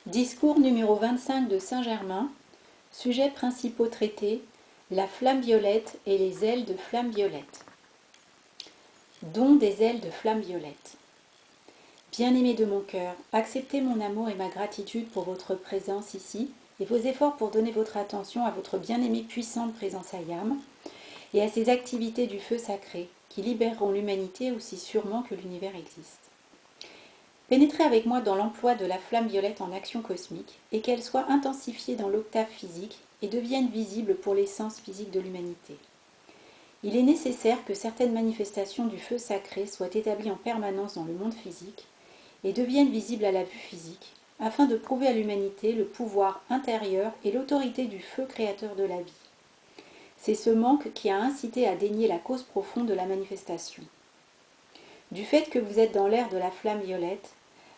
Discours numéro 25 de Saint-Germain. Sujets principaux traités: la flamme violette et les ailes de flamme violette. Don des ailes de flamme violette. Bien-aimé de mon cœur, acceptez mon amour et ma gratitude pour votre présence ici et vos efforts pour donner votre attention à votre bien-aimée puissante présence Ayam et à ses activités du feu sacré qui libéreront l'humanité aussi sûrement que l'univers existe. Pénétrez avec moi dans l'emploi de la flamme violette en action cosmique et qu'elle soit intensifiée dans l'octave physique et devienne visible pour l'essence physique de l'humanité. Il est nécessaire que certaines manifestations du feu sacré soient établies en permanence dans le monde physique et deviennent visibles à la vue physique, afin de prouver à l'humanité le pouvoir intérieur et l'autorité du feu créateur de la vie. C'est ce manque qui a incité à dénier la cause profonde de la manifestation. Du fait que vous êtes dans l'ère de la flamme violette,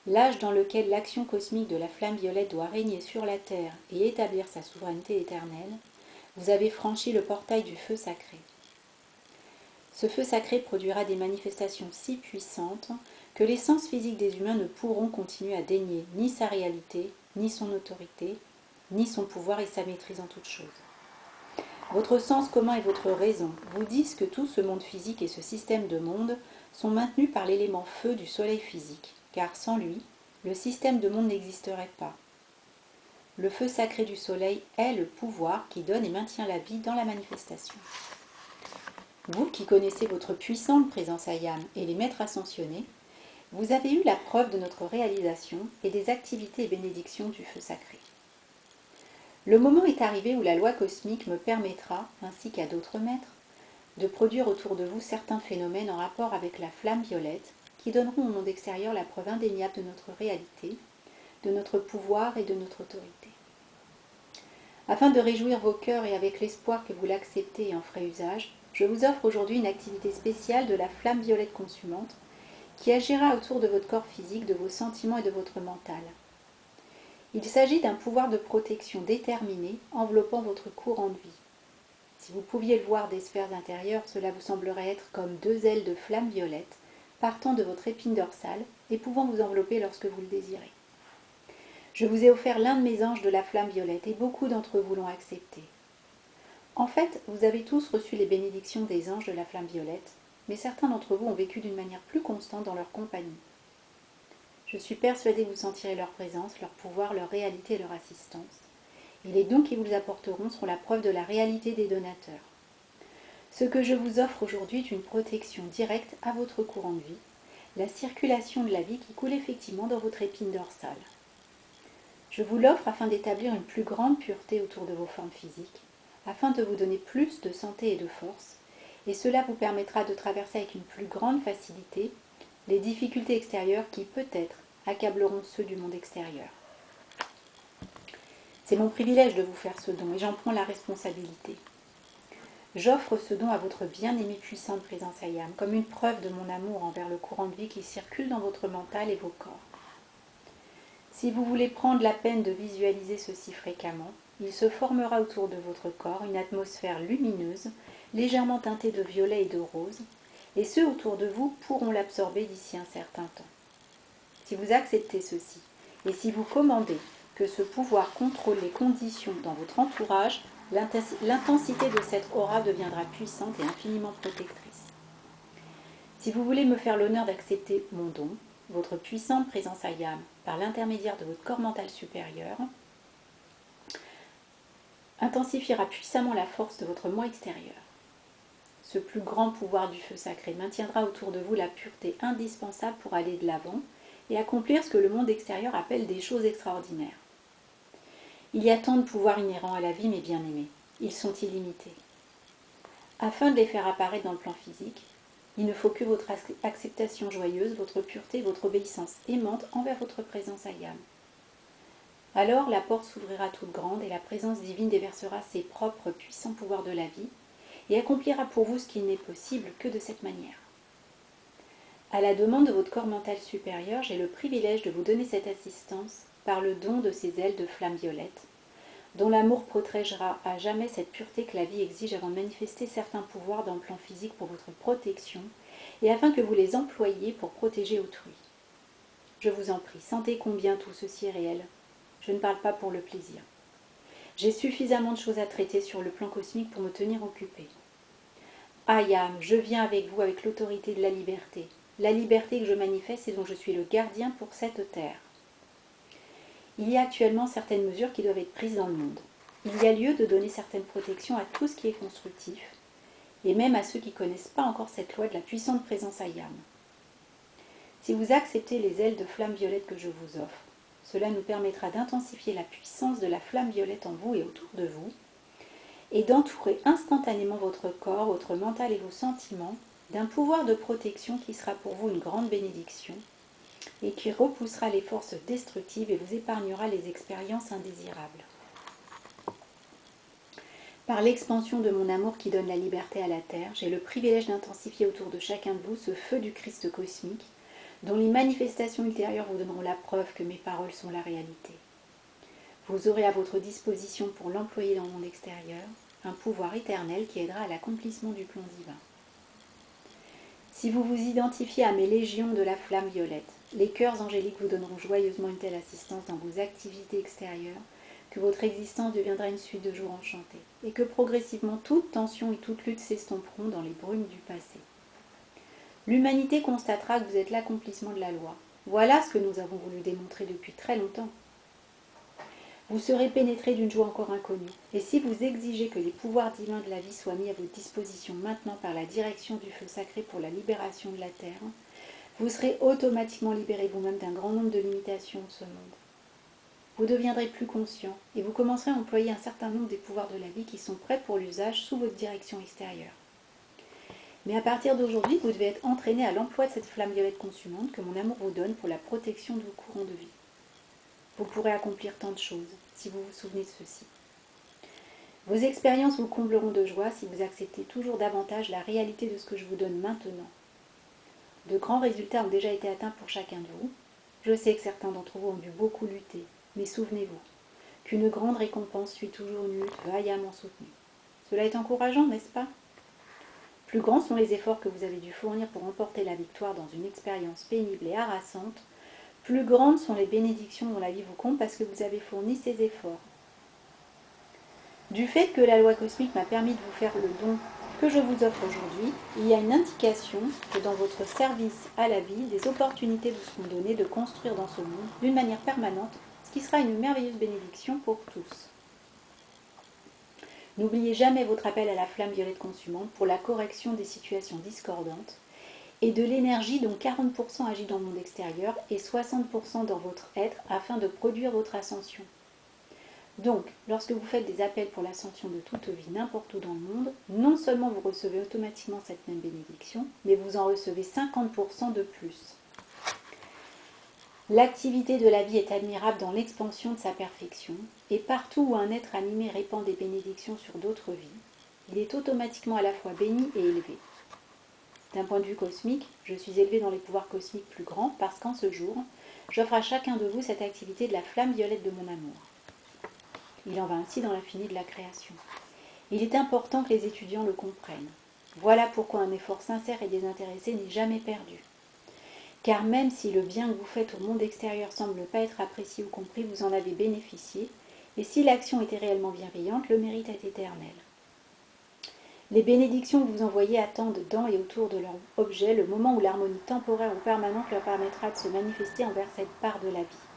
l'âge dans lequel l'action cosmique de la flamme violette doit régner sur la Terre et établir sa souveraineté éternelle, vous avez franchi le portail du feu sacré. Ce feu sacré produira des manifestations si puissantes que les sens physiques des humains ne pourront continuer à dénier ni sa réalité, ni son autorité, ni son pouvoir et sa maîtrise en toutes choses. Votre sens commun et votre raison vous disent que tout ce monde physique et ce système de monde sont maintenus par l'élément feu du soleil physique, car sans lui, le système de monde n'existerait pas. Le feu sacré du soleil est le pouvoir qui donne et maintient la vie dans la manifestation. Vous qui connaissez votre puissante présence Ayam et les maîtres ascensionnés, vous avez eu la preuve de notre réalisation et des activités et bénédictions du feu sacré. Le moment est arrivé où la loi cosmique me permettra, ainsi qu'à d'autres maîtres, de produire autour de vous certains phénomènes en rapport avec la flamme violette qui donneront au monde extérieur la preuve indéniable de notre réalité, de notre pouvoir et de notre autorité. Afin de réjouir vos cœurs et avec l'espoir que vous l'acceptez et en ferez usage, je vous offre aujourd'hui une activité spéciale de la flamme violette consumante qui agira autour de votre corps physique, de vos sentiments et de votre mental. Il s'agit d'un pouvoir de protection déterminé enveloppant votre courant de vie. Si vous pouviez le voir des sphères intérieures, cela vous semblerait être comme deux ailes de flamme violette partant de votre épine dorsale et pouvant vous envelopper lorsque vous le désirez. Je vous ai offert l'un de mes anges de la flamme violette et beaucoup d'entre vous l'ont accepté. En fait, vous avez tous reçu les bénédictions des anges de la flamme violette, mais certains d'entre vous ont vécu d'une manière plus constante dans leur compagnie. Je suis persuadée que vous sentirez leur présence, leur pouvoir, leur réalité et leur assistance. Et les dons qu'ils vous apporteront seront la preuve de la réalité des donateurs. Ce que je vous offre aujourd'hui est une protection directe à votre courant de vie, la circulation de la vie qui coule effectivement dans votre épine dorsale. Je vous l'offre afin d'établir une plus grande pureté autour de vos formes physiques, afin de vous donner plus de santé et de force, et cela vous permettra de traverser avec une plus grande facilité les difficultés extérieures qui, peut-être, accableront ceux du monde extérieur. C'est mon privilège de vous faire ce don et j'en prends la responsabilité. J'offre ce don à votre bien-aimée puissante présence Ayam comme une preuve de mon amour envers le courant de vie qui circule dans votre mental et vos corps. Si vous voulez prendre la peine de visualiser ceci fréquemment, il se formera autour de votre corps une atmosphère lumineuse, légèrement teintée de violet et de rose, et ceux autour de vous pourront l'absorber d'ici un certain temps. Si vous acceptez ceci, et si vous commandez que ce pouvoir contrôle les conditions dans votre entourage, l'intensité de cette aura deviendra puissante et infiniment protectrice. Si vous voulez me faire l'honneur d'accepter mon don, votre puissante présence Ayam, par l'intermédiaire de votre corps mental supérieur, intensifiera puissamment la force de votre moi extérieur. Ce plus grand pouvoir du feu sacré maintiendra autour de vous la pureté indispensable pour aller de l'avant et accomplir ce que le monde extérieur appelle des choses extraordinaires. Il y a tant de pouvoirs inhérents à la vie, mes bien-aimés. Ils sont illimités. Afin de les faire apparaître dans le plan physique, il ne faut que votre acceptation joyeuse, votre pureté, votre obéissance aimante envers votre présence Ayam. Alors la porte s'ouvrira toute grande et la présence divine déversera ses propres puissants pouvoirs de la vie et accomplira pour vous ce qui n'est possible que de cette manière. À la demande de votre corps mental supérieur, j'ai le privilège de vous donner cette assistance par le don de ces ailes de flamme violette, dont l'amour protégera à jamais cette pureté que la vie exige avant de manifester certains pouvoirs dans le plan physique pour votre protection et afin que vous les employiez pour protéger autrui. Je vous en prie, sentez combien tout ceci est réel. Je ne parle pas pour le plaisir. J'ai suffisamment de choses à traiter sur le plan cosmique pour me tenir occupée. Ayam, je viens avec vous avec l'autorité de la liberté que je manifeste et dont je suis le gardien pour cette terre. Il y a actuellement certaines mesures qui doivent être prises dans le monde. Il y a lieu de donner certaines protections à tout ce qui est constructif, et même à ceux qui ne connaissent pas encore cette loi de la puissante présence Ayam. Si vous acceptez les ailes de flamme violette que je vous offre, cela nous permettra d'intensifier la puissance de la flamme violette en vous et autour de vous, et d'entourer instantanément votre corps, votre mental et vos sentiments d'un pouvoir de protection qui sera pour vous une grande bénédiction et qui repoussera les forces destructives et vous épargnera les expériences indésirables. Par l'expansion de mon amour qui donne la liberté à la Terre, j'ai le privilège d'intensifier autour de chacun de vous ce feu du Christ cosmique, dont les manifestations ultérieures vous donneront la preuve que mes paroles sont la réalité. Vous aurez à votre disposition pour l'employer dans le monde extérieur un pouvoir éternel qui aidera à l'accomplissement du plan divin. Si vous vous identifiez à mes légions de la flamme violette, les cœurs angéliques vous donneront joyeusement une telle assistance dans vos activités extérieures que votre existence deviendra une suite de jours enchantés et que progressivement toute tension et toute lutte s'estomperont dans les brumes du passé. L'humanité constatera que vous êtes l'accomplissement de la loi. Voilà ce que nous avons voulu démontrer depuis très longtemps. Vous serez pénétré d'une joie encore inconnue, et si vous exigez que les pouvoirs divins de la vie soient mis à votre disposition maintenant par la direction du feu sacré pour la libération de la Terre, vous serez automatiquement libéré vous-même d'un grand nombre de limitations de ce monde. Vous deviendrez plus conscient, et vous commencerez à employer un certain nombre des pouvoirs de la vie qui sont prêts pour l'usage sous votre direction extérieure. Mais à partir d'aujourd'hui, vous devez être entraîné à l'emploi de cette flamme violette consumante que mon amour vous donne pour la protection de vos courants de vie. Vous pourrez accomplir tant de choses, si vous vous souvenez de ceci. Vos expériences vous combleront de joie si vous acceptez toujours davantage la réalité de ce que je vous donne maintenant. De grands résultats ont déjà été atteints pour chacun de vous. Je sais que certains d'entre vous ont dû beaucoup lutter, mais souvenez-vous qu'une grande récompense suit toujours une lutte vaillamment soutenue. Cela est encourageant, n'est-ce pas? Plus grands sont les efforts que vous avez dû fournir pour remporter la victoire dans une expérience pénible et harassante. Plus grandes sont les bénédictions dont la vie vous compte parce que vous avez fourni ces efforts. Du fait que la loi cosmique m'a permis de vous faire le don que je vous offre aujourd'hui, il y a une indication que dans votre service à la vie, des opportunités vous seront données de construire dans ce monde d'une manière permanente, ce qui sera une merveilleuse bénédiction pour tous. N'oubliez jamais votre appel à la flamme violette consumante pour la correction des situations discordantes et de l'énergie dont 40% agit dans le monde extérieur et 60% dans votre être afin de produire votre ascension. Donc, lorsque vous faites des appels pour l'ascension de toute vie n'importe où dans le monde, non seulement vous recevez automatiquement cette même bénédiction, mais vous en recevez 50% de plus. L'activité de la vie est admirable dans l'expansion de sa perfection, et partout où un être animé répand des bénédictions sur d'autres vies, il est automatiquement à la fois béni et élevé. D'un point de vue cosmique, je suis élevé dans les pouvoirs cosmiques plus grands parce qu'en ce jour, j'offre à chacun de vous cette activité de la flamme violette de mon amour. Il en va ainsi dans l'infini de la création. Il est important que les étudiants le comprennent. Voilà pourquoi un effort sincère et désintéressé n'est jamais perdu. Car même si le bien que vous faites au monde extérieur semble ne pas être apprécié ou compris, vous en avez bénéficié, et si l'action était réellement bienveillante, le mérite est éternel. Les bénédictions que vous envoyez attendent dans et autour de leur objet le moment où l'harmonie temporaire ou permanente leur permettra de se manifester envers cette part de la vie.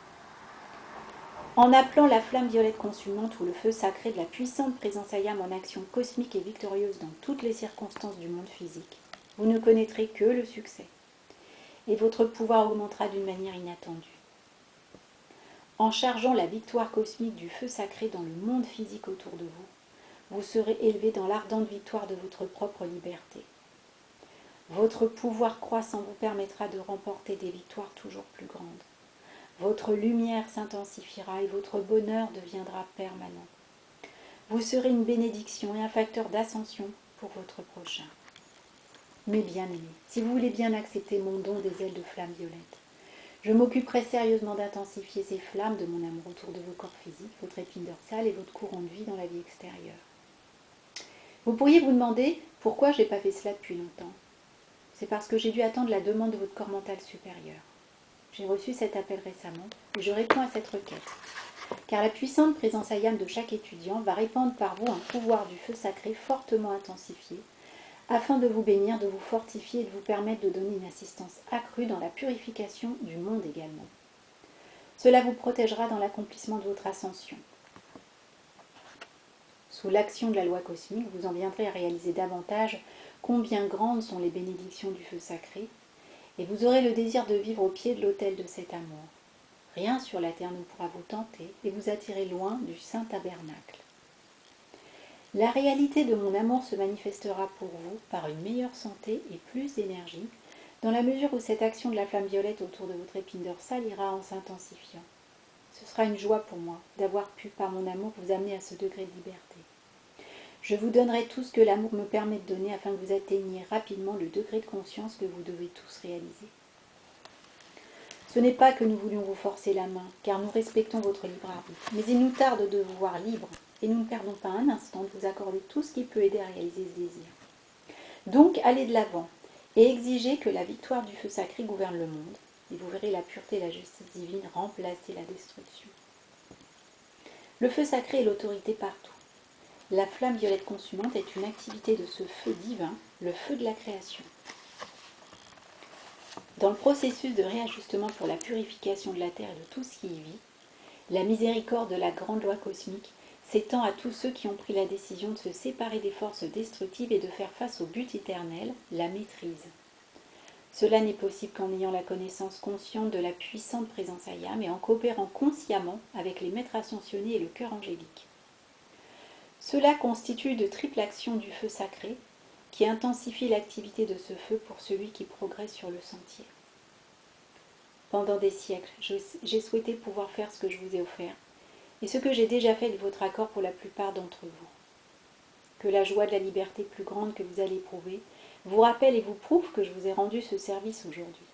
En appelant la flamme violette consumante ou le feu sacré de la puissante présence Ayam en action cosmique et victorieuse dans toutes les circonstances du monde physique, vous ne connaîtrez que le succès. Et votre pouvoir augmentera d'une manière inattendue. En chargeant la victoire cosmique du feu sacré dans le monde physique autour de vous, vous serez élevé dans l'ardente victoire de votre propre liberté. Votre pouvoir croissant vous permettra de remporter des victoires toujours plus grandes. Votre lumière s'intensifiera et votre bonheur deviendra permanent. Vous serez une bénédiction et un facteur d'ascension pour votre prochain. Mes bien-aimés, si vous voulez bien accepter mon don des ailes de flamme violette, je m'occuperai sérieusement d'intensifier ces flammes de mon amour autour de vos corps physiques, votre épine dorsale et votre courant de vie dans la vie extérieure. Vous pourriez vous demander pourquoi je n'ai pas fait cela depuis longtemps. C'est parce que j'ai dû attendre la demande de votre corps mental supérieur. J'ai reçu cet appel récemment et je réponds à cette requête. car la puissante présence Ayam de chaque étudiant va répandre par vous un pouvoir du feu sacré fortement intensifié, afin de vous bénir, de vous fortifier et de vous permettre de donner une assistance accrue dans la purification du monde également. Cela vous protégera dans l'accomplissement de votre ascension. Sous l'action de la loi cosmique, vous en viendrez à réaliser davantage combien grandes sont les bénédictions du feu sacré, et vous aurez le désir de vivre au pied de l'autel de cet amour. Rien sur la terre ne pourra vous tenter et vous attirer loin du saint tabernacle. La réalité de mon amour se manifestera pour vous par une meilleure santé et plus d'énergie, dans la mesure où cette action de la flamme violette autour de votre épine dorsale ira en s'intensifiant. Ce sera une joie pour moi d'avoir pu, par mon amour, vous amener à ce degré de liberté. Je vous donnerai tout ce que l'amour me permet de donner afin que vous atteigniez rapidement le degré de conscience que vous devez tous réaliser. Ce n'est pas que nous voulions vous forcer la main, car nous respectons votre libre arbitre, mais il nous tarde de vous voir libre, et nous ne perdons pas un instant de vous accorder tout ce qui peut aider à réaliser ce désir. Donc, allez de l'avant, et exigez que la victoire du feu sacré gouverne le monde, et vous verrez la pureté et la justice divine remplacer la destruction. Le feu sacré est l'autorité partout. La flamme violette consumante est une activité de ce feu divin, le feu de la création. Dans le processus de réajustement pour la purification de la terre et de tout ce qui y vit, la miséricorde de la grande loi cosmique s'étend à tous ceux qui ont pris la décision de se séparer des forces destructives et de faire face au but éternel, la maîtrise. Cela n'est possible qu'en ayant la connaissance consciente de la puissante présence Ayam et en coopérant consciemment avec les maîtres ascensionnés et le cœur angélique. Cela constitue de triple action du feu sacré qui intensifie l'activité de ce feu pour celui qui progresse sur le sentier. Pendant des siècles, j'ai souhaité pouvoir faire ce que je vous ai offert, et ce que j'ai déjà fait de votre accord pour la plupart d'entre vous. Que la joie de la liberté plus grande que vous allez éprouver vous rappelle et vous prouve que je vous ai rendu ce service aujourd'hui.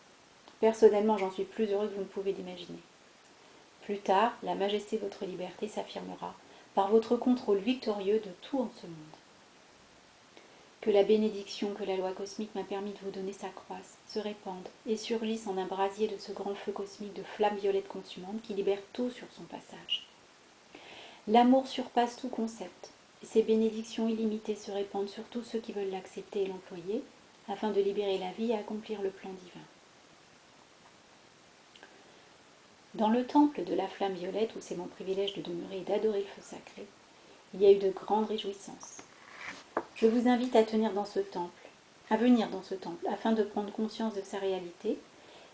Personnellement, j'en suis plus heureux que vous ne pouvez l'imaginer. Plus tard, la majesté de votre liberté s'affirmera par votre contrôle victorieux de tout en ce monde. Que la bénédiction que la loi cosmique m'a permis de vous donner s'accroisse, se répande et surgisse en un brasier de ce grand feu cosmique de flamme violette consumante qui libère tout sur son passage. L'amour surpasse tout concept, et ses bénédictions illimitées se répandent sur tous ceux qui veulent l'accepter et l'employer, afin de libérer la vie et accomplir le plan divin. Dans le temple de la flamme violette, où c'est mon privilège de demeurer et d'adorer le feu sacré, il y a eu de grandes réjouissances. Je vous invite à venir dans ce temple, afin de prendre conscience de sa réalité,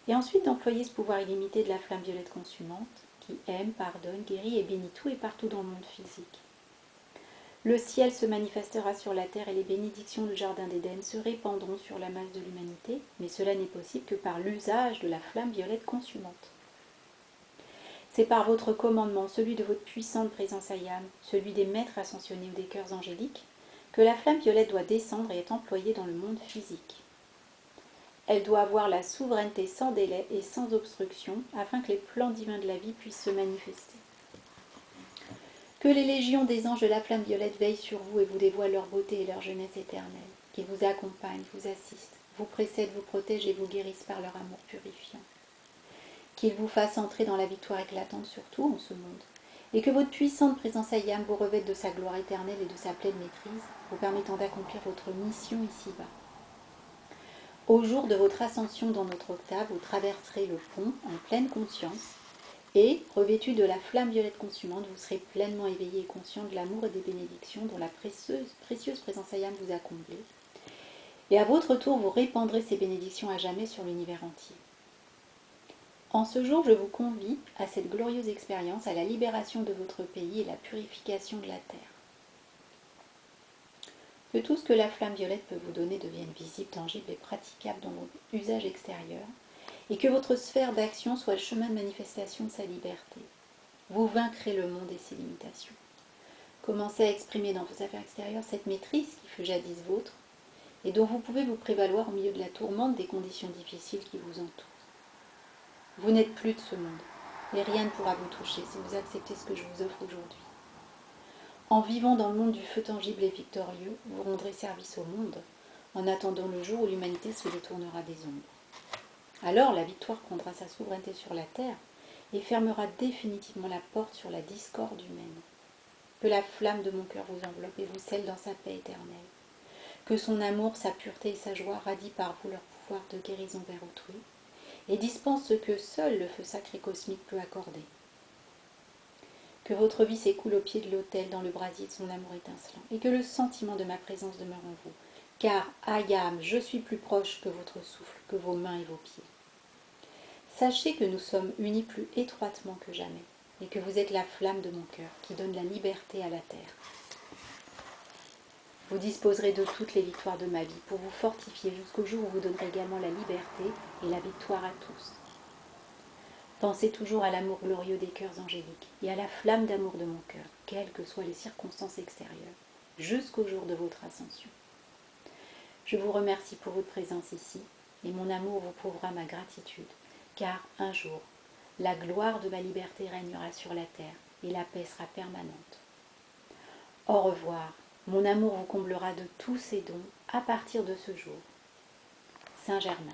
et ensuite d'employer ce pouvoir illimité de la flamme violette consumante, qui aime, pardonne, guérit et bénit tout et partout dans le monde physique. Le ciel se manifestera sur la terre et les bénédictions du jardin d'Éden se répandront sur la masse de l'humanité, mais cela n'est possible que par l'usage de la flamme violette consumante. C'est par votre commandement, celui de votre puissante présence Ayam, celui des maîtres ascensionnés ou des cœurs angéliques, que la flamme violette doit descendre et être employée dans le monde physique. Elle doit avoir la souveraineté sans délai et sans obstruction, afin que les plans divins de la vie puissent se manifester. Que les légions des anges de la flamme violette veillent sur vous et vous dévoilent leur beauté et leur jeunesse éternelle, qu'ils vous accompagnent, vous assistent, vous précèdent, vous protègent et vous guérissent par leur amour purifiant. Qu'ils vous fassent entrer dans la victoire éclatante sur tout en ce monde, et que votre puissante présence Ayam vous revête de sa gloire éternelle et de sa pleine maîtrise, vous permettant d'accomplir votre mission ici-bas. Au jour de votre ascension dans notre octave, vous traverserez le pont en pleine conscience, et, revêtu de la flamme violette consumante, vous serez pleinement éveillé et conscient de l'amour et des bénédictions dont la précieuse présence Ayam vous a comblé. Et à votre tour, vous répandrez ces bénédictions à jamais sur l'univers entier. En ce jour, je vous convie à cette glorieuse expérience, à la libération de votre pays et la purification de la terre. Que tout ce que la flamme violette peut vous donner devienne visible, tangible et praticable dans votre usage extérieur, et que votre sphère d'action soit le chemin de manifestation de sa liberté. Vous vaincrez le monde et ses limitations. Commencez à exprimer dans vos affaires extérieures cette maîtrise qui fut jadis vôtre, et dont vous pouvez vous prévaloir au milieu de la tourmente des conditions difficiles qui vous entourent. Vous n'êtes plus de ce monde, et rien ne pourra vous toucher si vous acceptez ce que je vous offre aujourd'hui. En vivant dans le monde du feu tangible et victorieux, vous rendrez service au monde, en attendant le jour où l'humanité se détournera des ombres. Alors la victoire prendra sa souveraineté sur la terre, et fermera définitivement la porte sur la discorde humaine. Que la flamme de mon cœur vous enveloppe et vous scelle dans sa paix éternelle. Que son amour, sa pureté et sa joie radient par vous leur pouvoir de guérison vers autrui et dispensent ce que seul le feu sacré cosmique peut accorder. Que votre vie s'écoule au pied de l'autel dans le brasier de son amour étincelant et que le sentiment de ma présence demeure en vous. Car, Ayam, je suis plus proche que votre souffle, que vos mains et vos pieds. Sachez que nous sommes unis plus étroitement que jamais et que vous êtes la flamme de mon cœur qui donne la liberté à la terre. Vous disposerez de toutes les victoires de ma vie pour vous fortifier jusqu'au jour où vous donnerez également la liberté et la victoire à tous. Pensez toujours à l'amour glorieux des cœurs angéliques et à la flamme d'amour de mon cœur, quelles que soient les circonstances extérieures, jusqu'au jour de votre ascension. Je vous remercie pour votre présence ici et mon amour vous prouvera ma gratitude, car un jour, la gloire de ma liberté régnera sur la terre et la paix sera permanente. Au revoir, mon amour vous comblera de tous ses dons à partir de ce jour. Saint Germain.